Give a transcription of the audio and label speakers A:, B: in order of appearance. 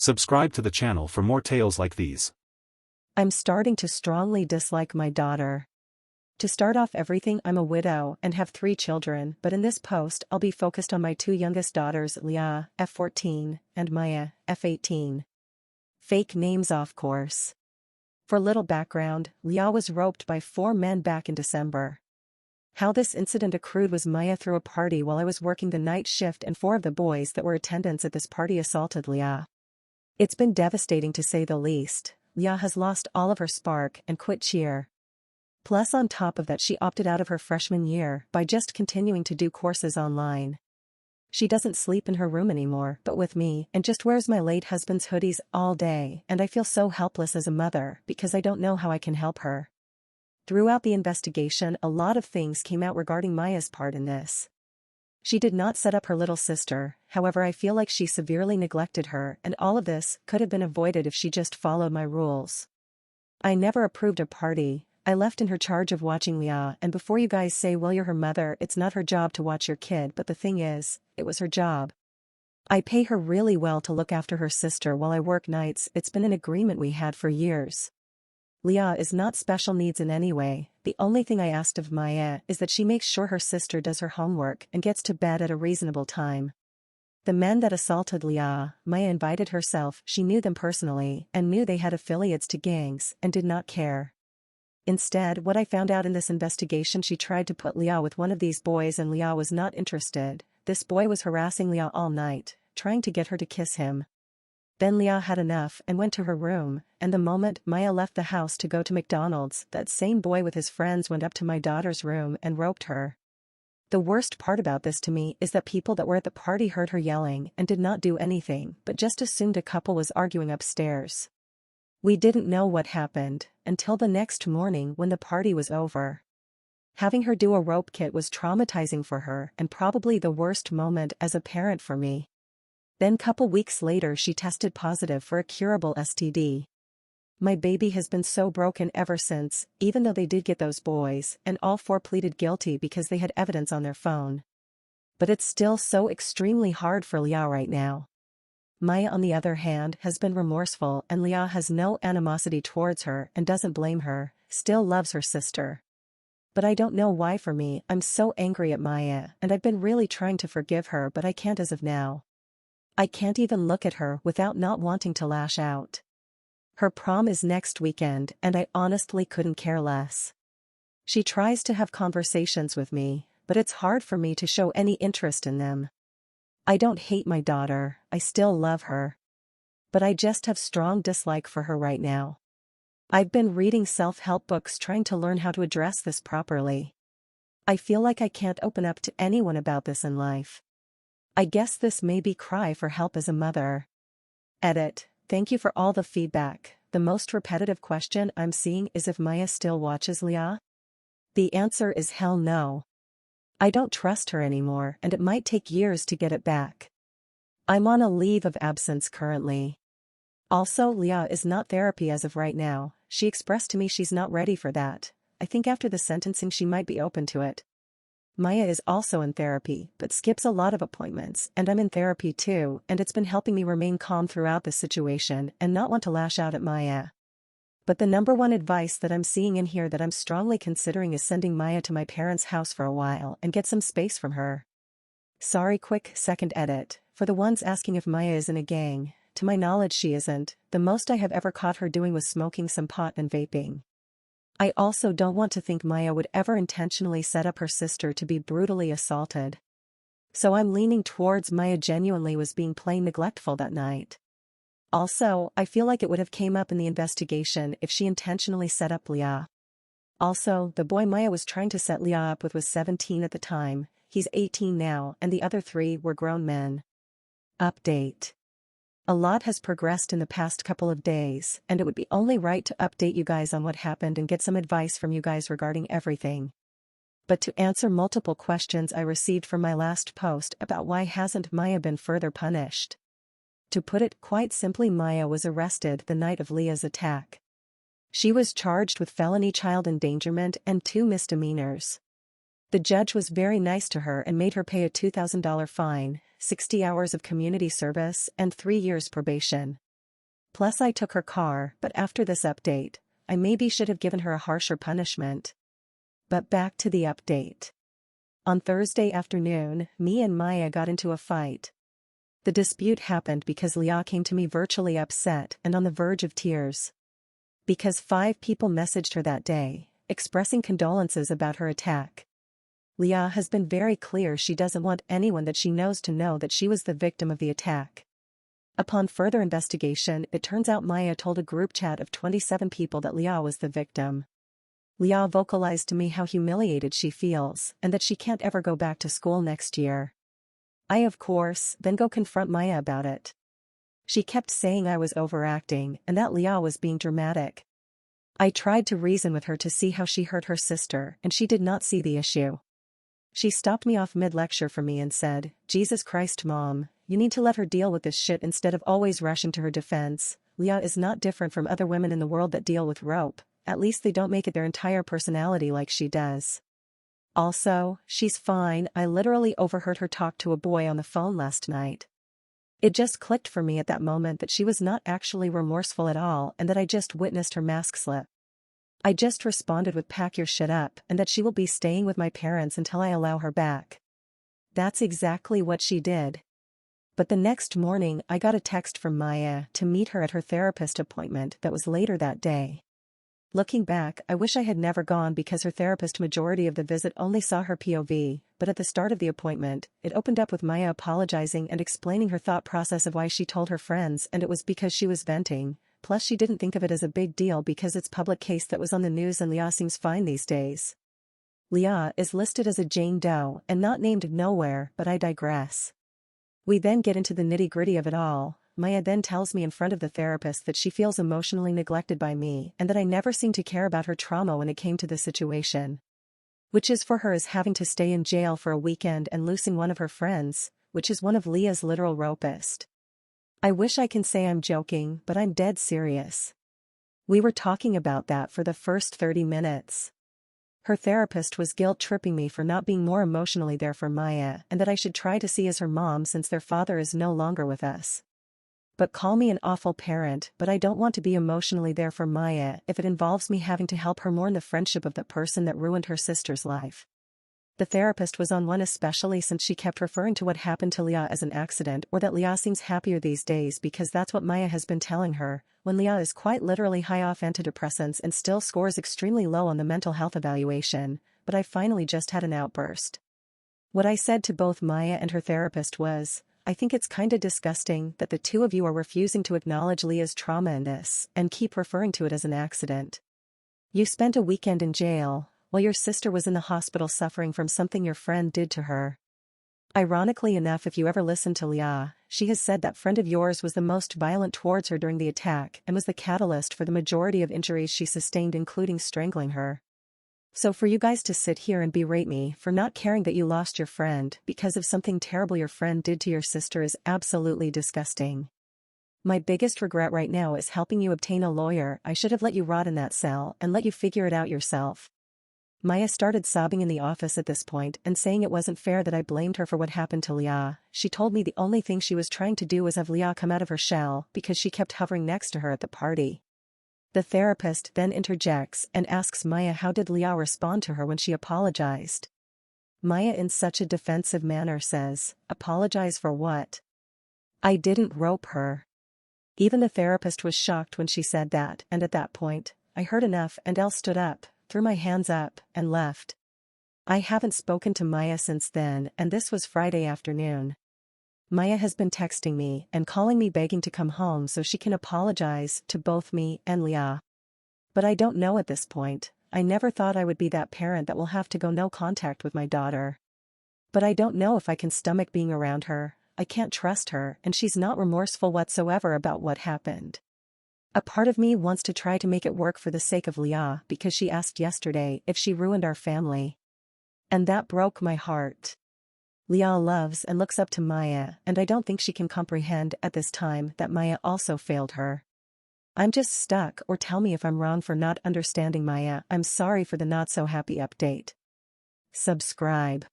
A: Subscribe to the channel for more tales like these.
B: I'm starting to strongly dislike my daughter. To start off everything, I'm a widow and have 3 children, but in this post I'll be focused on my 2 youngest daughters, Leah, F14, and Maya, F18. Fake names of course. For little background, Leah was roped by 4 men back in December. How this incident accrued was Maya threw a party while I was working the night shift and 4 of the boys that were attendants at this party assaulted Leah. It's been devastating to say the least. Leah has lost all of her spark and quit cheer. Plus on top of that she opted out of her freshman year by just continuing to do courses online. She doesn't sleep in her room anymore but with me and just wears my late husband's hoodies all day, and I feel so helpless as a mother because I don't know how I can help her. Throughout the investigation a lot of things came out regarding Maya's part in this. She did not set up her little sister, however I feel like she severely neglected her, and all of this could have been avoided if she just followed my rules. I never approved a party. I left in her charge of watching Leah, and before you guys say well you're her mother, it's not her job to watch your kid, but the thing is, it was her job. I pay her really well to look after her sister while I work nights. It's been an agreement we had for years. Leah is not special needs in any way. The only thing I asked of Maya is that she makes sure her sister does her homework and gets to bed at a reasonable time. The men that assaulted Leah, Maya invited herself, she knew them personally and knew they had affiliates to gangs and did not care. Instead, what I found out in this investigation, she tried to put Leah with one of these boys and Leah was not interested. This boy was harassing Leah all night, trying to get her to kiss him. Then Leah had enough and went to her room, and the moment Maya left the house to go to McDonald's, that same boy with his friends went up to my daughter's room and roped her. The worst part about this to me is that people that were at the party heard her yelling and did not do anything but just assumed a couple was arguing upstairs. We didn't know what happened until the next morning when the party was over. Having her do a rope kit was traumatizing for her and probably the worst moment as a parent for me. Then couple weeks later she tested positive for a curable STD. My baby has been so broken ever since, even though they did get those boys, and all 4 pleaded guilty because they had evidence on their phone. But it's still so extremely hard for Leah right now. Maya on the other hand has been remorseful and Leah has no animosity towards her and doesn't blame her, still loves her sister. But I don't know why for me, I'm so angry at Maya and I've been really trying to forgive her but I can't as of now. I can't even look at her without not wanting to lash out. Her prom is next weekend and I honestly couldn't care less. She tries to have conversations with me, but it's hard for me to show any interest in them. I don't hate my daughter, I still love her. But I just have strong dislike for her right now. I've been reading self-help books trying to learn how to address this properly. I feel like I can't open up to anyone about this in life. I guess this may be cry for help as a mother. Edit. Thank you for all the feedback. The most repetitive question I'm seeing is if Maya still watches Leah. The answer is hell no. I don't trust her anymore and it might take years to get it back. I'm on a leave of absence currently. Also, Leah is not therapy as of right now. She expressed to me she's not ready for that. I think after the sentencing she might be open to it. Maya is also in therapy but skips a lot of appointments, and I'm in therapy too, and it's been helping me remain calm throughout this situation and not want to lash out at Maya. But the number one advice that I'm seeing in here that I'm strongly considering is sending Maya to my parents' house for a while and get some space from her. Sorry, quick second edit. For the ones asking if Maya is in a gang, to my knowledge she isn't. The most I have ever caught her doing was smoking some pot and vaping. I also don't want to think Maya would ever intentionally set up her sister to be brutally assaulted. So I'm leaning towards Maya genuinely was being plain neglectful that night. Also, I feel like it would have came up in the investigation if she intentionally set up Leah. Also, the boy Maya was trying to set Leah up with was 17 at the time, he's 18 now, and the other 3 were grown men. Update. A lot has progressed in the past couple of days, and it would be only right to update you guys on what happened and get some advice from you guys regarding everything. But to answer multiple questions I received from my last post about why hasn't Maya been further punished. To put it quite simply, Maya was arrested the night of Leah's attack. She was charged with felony child endangerment and 2 misdemeanors. The judge was very nice to her and made her pay a $2,000 fine, 60 hours of community service, and 3 years probation. Plus I took her car, but after this update, I maybe should have given her a harsher punishment. But back to the update. On Thursday afternoon, me and Maya got into a fight. The dispute happened because Leah came to me virtually upset and on the verge of tears. Because 5 people messaged her that day, expressing condolences about her attack. Leah has been very clear she doesn't want anyone that she knows to know that she was the victim of the attack. Upon further investigation, it turns out Maya told a group chat of 27 people that Leah was the victim. Leah vocalized to me how humiliated she feels and that she can't ever go back to school next year. I, of course, then go confront Maya about it. She kept saying I was overacting and that Leah was being dramatic. I tried to reason with her to see how she hurt her sister, and she did not see the issue. She stopped me off mid-lecture for me and said, "Jesus Christ, Mom, you need to let her deal with this shit instead of always rushing to her defense. Leah is not different from other women in the world that deal with rope, at least they don't make it their entire personality like she does. Also, she's fine." I literally overheard her talk to a boy on the phone last night. It just clicked for me at that moment that she was not actually remorseful at all and that I just witnessed her mask slip. I just responded with "pack your shit up" and that she will be staying with my parents until I allow her back. That's exactly what she did. But the next morning I got a text from Maya to meet her at her therapist appointment that was later that day. Looking back, I wish I had never gone because her therapist majority of the visit only saw her POV, but at the start of the appointment, it opened up with Maya apologizing and explaining her thought process of why she told her friends, and it was because she was venting. Plus she didn't think of it as a big deal because it's public case that was on the news and Leah seems fine these days. Leah is listed as a Jane Doe and not named nowhere, but I digress. We then get into the nitty-gritty of it all. Maya then tells me in front of the therapist that she feels emotionally neglected by me and that I never seemed to care about her trauma when it came to the situation. Which is for her as having to stay in jail for a weekend and losing one of her friends, which is one of Leah's literal rapists. I wish I can say I'm joking, but I'm dead serious. We were talking about that for the first 30 minutes. Her therapist was guilt-tripping me for not being more emotionally there for Maya and that I should try to see as her mom since their father is no longer with us. But call me an awful parent, but I don't want to be emotionally there for Maya if it involves me having to help her mourn the friendship of the person that ruined her sister's life. The therapist was on one especially since she kept referring to what happened to Leah as an accident or that Leah seems happier these days because that's what Maya has been telling her, when Leah is quite literally high off antidepressants and still scores extremely low on the mental health evaluation, but I finally just had an outburst. What I said to both Maya and her therapist was, "I think it's kinda disgusting that the two of you are refusing to acknowledge Leah's trauma in this and keep referring to it as an accident. You spent a weekend in jail, while your sister was in the hospital suffering from something your friend did to her." Ironically enough, if you ever listen to Leah, she has said that friend of yours was the most violent towards her during the attack and was the catalyst for the majority of injuries she sustained, including strangling her. So for you guys to sit here and berate me for not caring that you lost your friend because of something terrible your friend did to your sister is absolutely disgusting. My biggest regret right now is helping you obtain a lawyer. I should have let you rot in that cell and let you figure it out yourself. Maya started sobbing in the office at this point and saying it wasn't fair that I blamed her for what happened to Leah. She told me the only thing she was trying to do was have Leah come out of her shell because she kept hovering next to her at the party. The therapist then interjects and asks Maya how did Leah respond to her when she apologized. Maya in such a defensive manner says, "Apologize for what? I didn't rope her." Even the therapist was shocked when she said that, and at that point, I heard enough and I stood up, threw my hands up, and left. I haven't spoken to Maya since then, and this was Friday afternoon. Maya has been texting me and calling me begging to come home so she can apologize to both me and Leah. But I don't know at this point. I never thought I would be that parent that will have to go no contact with my daughter. But I don't know if I can stomach being around her. I can't trust her, and she's not remorseful whatsoever about what happened. A part of me wants to try to make it work for the sake of Leah because she asked yesterday if she ruined our family. And that broke my heart. Leah loves and looks up to Maya, and I don't think she can comprehend at this time that Maya also failed her. I'm just stuck, or tell me if I'm wrong for not understanding Maya. I'm sorry for the not so happy update. Subscribe.